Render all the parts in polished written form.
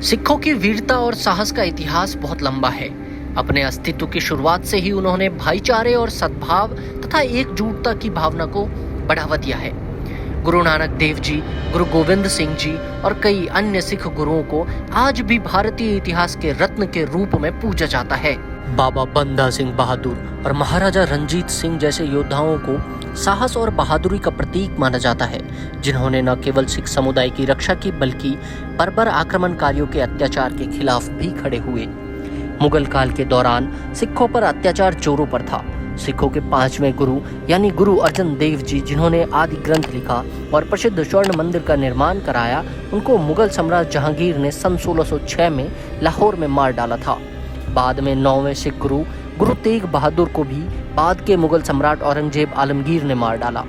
सिखों की वीरता और साहस का इतिहास बहुत लंबा है। अपने अस्तित्व की शुरुआत से ही उन्होंने भाईचारे और सद्भाव तथा एकजुटता की भावना को बढ़ावा दिया है। गुरु नानक देव जी, गुरु गोविंद सिंह जी और कई अन्य सिख गुरुओं को आज भी भारतीय इतिहास के रत्न के रूप में पूजा जाता है। बाबा बंदा सिंह बहादुर और महाराजा रंजीत सिंह जैसे योद्धाओं को साहस और बहादुरी का प्रतीक माना जाता है, जिन्होंने न केवल सिख समुदाय की रक्षा की बल्कि बर्बर आक्रमणकारियों के अत्याचार के खिलाफ भी खड़े हुए। मुगल काल के दौरान सिखों पर अत्याचार जोरों पर था। सिखों के 5वें गुरु यानी गुरु अर्जन देव जी, जिन्होंने आदि ग्रंथ लिखा और प्रसिद्ध स्वर्ण मंदिर का निर्माण कराया, उनको मुगल सम्राट जहांगीर ने सन 1606 में लाहौर में मार डाला था। बाद में 9वें सिख गुरु गुरु तेग बहादुर को भी बाद के मुगल सम्राट औरंगजेब आलमगीर ने मार डाला।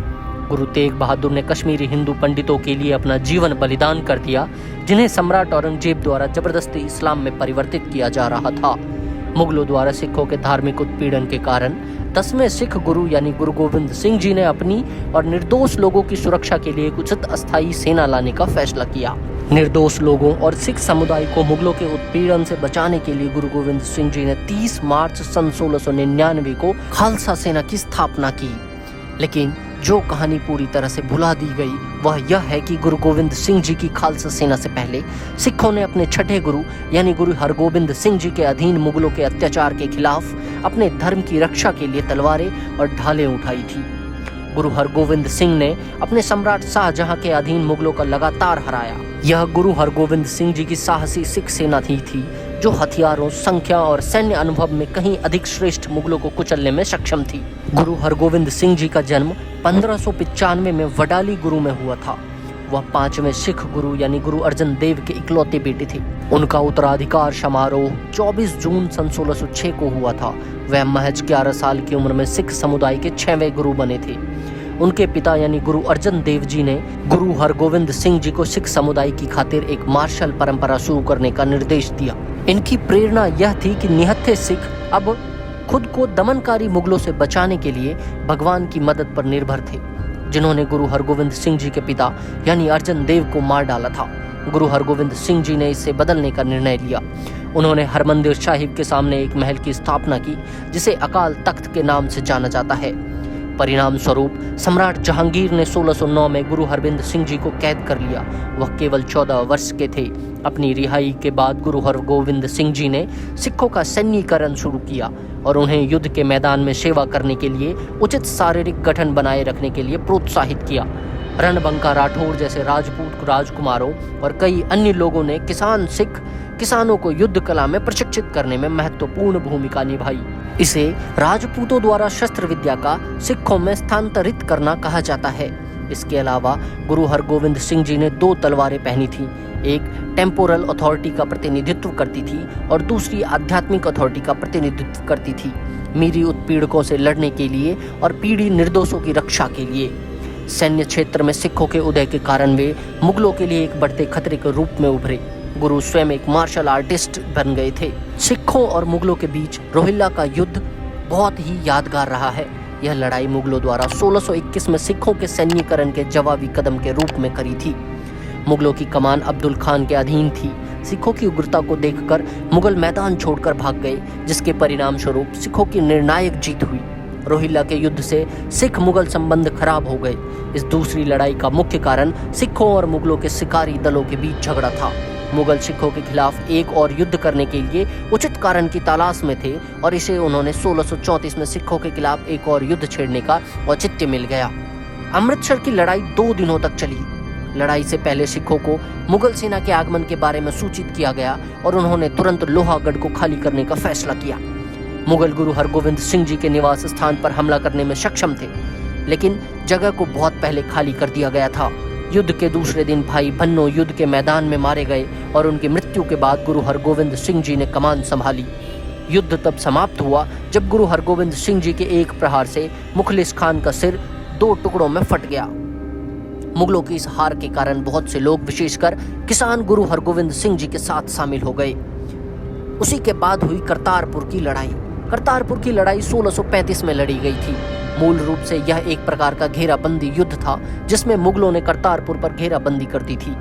गुरु तेग बहादुर ने कश्मीरी हिंदू पंडितों के लिए अपना जीवन बलिदान कर दिया, जिन्हें सम्राट औरंगजेब द्वारा जबरदस्ती इस्लाम में परिवर्तित किया जा रहा था। मुगलों द्वारा सिखों के धार्मिक उत्पीड़न के कारण 10वें सिख गुरु यानी गुरु गोविंद सिंह जी ने अपनी और निर्दोष लोगों की सुरक्षा के लिए एक उचित अस्थायी सेना लाने का फैसला किया। निर्दोष लोगों और सिख समुदाय को मुगलों के उत्पीड़न से बचाने के लिए गुरु गोविंद सिंह जी ने 30 मार्च सन 1699 को खालसा सेना की स्थापना की। लेकिन जो कहानी पूरी तरह से भुला दी गई वह यह है कि गुरु गोविंद सिंह जी की खालसा सेना से पहले सिखों ने अपने छठे गुरु यानी गुरु हरगोबिंद सिंह जी के अधीन मुगलों के अत्याचार के खिलाफ अपने धर्म की रक्षा के लिए तलवारें और ढालें उठाई थी। गुरु हरगोबिंद सिंह ने अपने सम्राट शाहजहां के अधीन मुगलों का लगातार हराया। यह गुरु हरगोबिंद सिंह जी की साहसी सिख सेना थी जो हथियारों, संख्या और सैन्य अनुभव में कहीं अधिक श्रेष्ठ मुगलों को कुचलने में सक्षम थी। गुरु हरगोबिंद सिंह जी का जन्म 1595 में वडाली गुरु में हुआ था। वह 5वें सिख गुरु यानी गुरु अर्जन देव के इकलौते बेटे थे। उनका उत्तराधिकार समारोह 24 जून सन 1606 को हुआ था। वह महज 11 साल की उम्र में सिख समुदाय के 6वें गुरु बने थे। उनके पिता यानी गुरु अर्जन देव जी ने गुरु हरगोबिंद सिंह जी को सिख समुदाय की खातिर एक मार्शल परंपरा शुरू करने का निर्देश दिया। इनकी प्रेरणा यह थी कि निहत्थे सिख अब खुद को दमनकारी मुगलों से बचाने के लिए भगवान की मदद पर निर्भर थे, जिन्होंने गुरु हरगोबिंद सिंह जी के पिता यानी अर्जन देव को मार डाला था। गुरु हरगोबिंद सिंह जी ने इसे बदलने का निर्णय लिया। उन्होंने हरमंदिर साहिब के सामने एक महल की स्थापना की, जिसे अकाल तख्त के नाम से जाना जाता है। परिणाम स्वरूप सम्राट जहांगीर ने 1609 में गुरु हरगोबिंद सिंह जी को कैद कर लिया। वह केवल 14 वर्ष के थे। अपनी रिहाई के बाद गुरु हरगोबिंद सिंह जी ने सिखों का सैन्यीकरण शुरू किया और उन्हें युद्ध के मैदान में सेवा करने के लिए उचित शारीरिक गठन बनाए रखने के लिए प्रोत्साहित किया। रणबंका राठौर जैसे राजपूत राजकुमारों और कई अन्य लोगों ने किसानों को युद्ध कला में प्रशिक्षित करने में महत्वपूर्ण भूमिका निभाई। इसे राजपूतों द्वारा शस्त्र विद्या का सिखों में स्थानांतरित करना कहा जाता है। इसके अलावा गुरु हरगोबिंद सिंह जी ने 2 तलवारें पहनी थी। एक टेम्पोरल अथॉरिटी का प्रतिनिधित्व करती थी और दूसरी आध्यात्मिक अथॉरिटी का प्रतिनिधित्व करती थी, मीरी उत्पीड़कों से लड़ने के लिए और पीढ़ी निर्दोषों की रक्षा के लिए। सैन्य क्षेत्र में सिखों के उदय के कारण वे मुगलों के लिए एक बढ़ते खतरे के रूप में उभरे। गुरु स्वयं एक मार्शल आर्टिस्ट बन गए थे। सिखों और मुगलों के बीच रोहिल्ला का युद्ध बहुत ही यादगार रहा है। यह लड़ाई मुगलों द्वारा 1621 में सिखों के सैन्यीकरण के जवाबी कदम के रूप में करी थी। मुगलों की कमान अब्दुल खान के अधीन थी। सिखों की उग्रता को देखकर मुगल मैदान छोड़कर भाग गए, जिसके परिणाम स्वरूप सिखों की निर्णायक जीत हुई। रोहिल्ला के युद्ध से सिख मुगल संबंध खराब हो गए। इस दूसरी लड़ाई का मुख्य कारण सिखों और मुगलों के शिकारी दलों के बीच झगड़ा था। मुगल सिखों के खिलाफ एक और युद्ध करने के लिए उचित कारण की तलाश में थे और इसे उन्होंने 1634 में सिखों के खिलाफ एक और युद्ध छेड़ने का औचित्य मिल गया। अमृतसर की लड़ाई 2 दिनों तक चली। लड़ाई से पहले सिखों को मुगल सेना के आगमन के बारे में सूचित किया गया और उन्होंने तुरंत लोहागढ़ को खाली करने का फैसला किया। मुगल गुरु हरगोबिंद सिंह जी के निवास स्थान पर हमला करने में सक्षम थे, लेकिन जगह को बहुत पहले खाली कर दिया गया था। युद्ध के दूसरे दिन भाई भन्नो युद्ध के मैदान में मारे गए और उनकी मृत्यु के बाद गुरु हरगोबिंद सिंह जी ने कमान संभाली। युद्ध तब समाप्त हुआ जब गुरु हरगोबिंद सिंह जी के एक प्रहार से मुखलिस खान का सिर 2 टुकड़ों में फट गया। मुगलों की इस हार के कारण बहुत से लोग, विशेषकर किसान, गुरु हरगोबिंद सिंह जी के साथ शामिल हो गए। उसी के बाद हुई करतारपुर की लड़ाई। करतारपुर की लड़ाई 1635 में लड़ी गई थी। मूल रूप से यह एक प्रकार का घेराबंदी युद्ध था, जिसमें मुगलों ने करतारपुर पर घेराबंदी कर दी थी।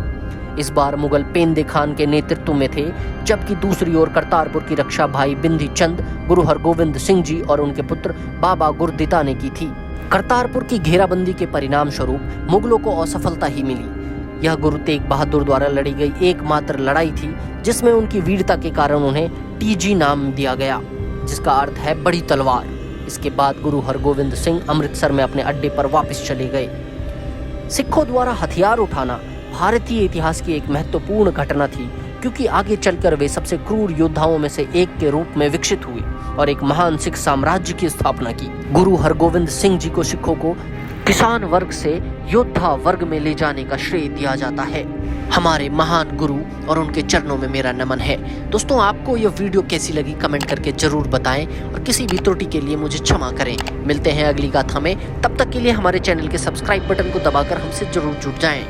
इस बार मुगल पेंदे खान के नेतृत्व में थे, जबकि दूसरी ओर करतारपुर की रक्षा भाई बिंदी चंद, गुरु हरगोविंद सिंह जी और उनके पुत्र बाबा गुरदिता ने की थी। करतारपुर की घेराबंदी के परिणाम स्वरूप मुगलों को असफलता ही मिली। यह गुरु तेग बहादुर द्वारा लड़ी गई एकमात्र लड़ाई थी जिसमें उनकी वीरता के कारण उन्हें टीजी नाम दिया गया, जिसका अर्थ है बड़ी तलवार। इसके बाद गुरु हरगोविंद सिंह अमृतसर में अपने अड्डे पर वापस चले गए। सिखों द्वारा हथियार उठाना भारतीय इतिहास की एक महत्वपूर्ण घटना थी, क्योंकि आगे चलकर वे सबसे क्रूर योद्धाओं में से एक के रूप में विकसित हुए और एक महान सिख साम्राज्य की स्थापना की। गुरु हरगोविंद सिंह जी को सिखों को किसान वर्ग से योद्धा वर्ग में ले जाने का श्रेय दिया जाता है। हमारे महान गुरु और उनके चरणों में मेरा नमन है। दोस्तों, आपको यह वीडियो कैसी लगी कमेंट करके जरूर बताएं और किसी भी त्रुटि के लिए मुझे क्षमा करें। मिलते हैं अगली गाथा में, तब तक के लिए हमारे चैनल के सब्सक्राइब बटन को दबाकर हमसे जरूर जुड़ जाएं।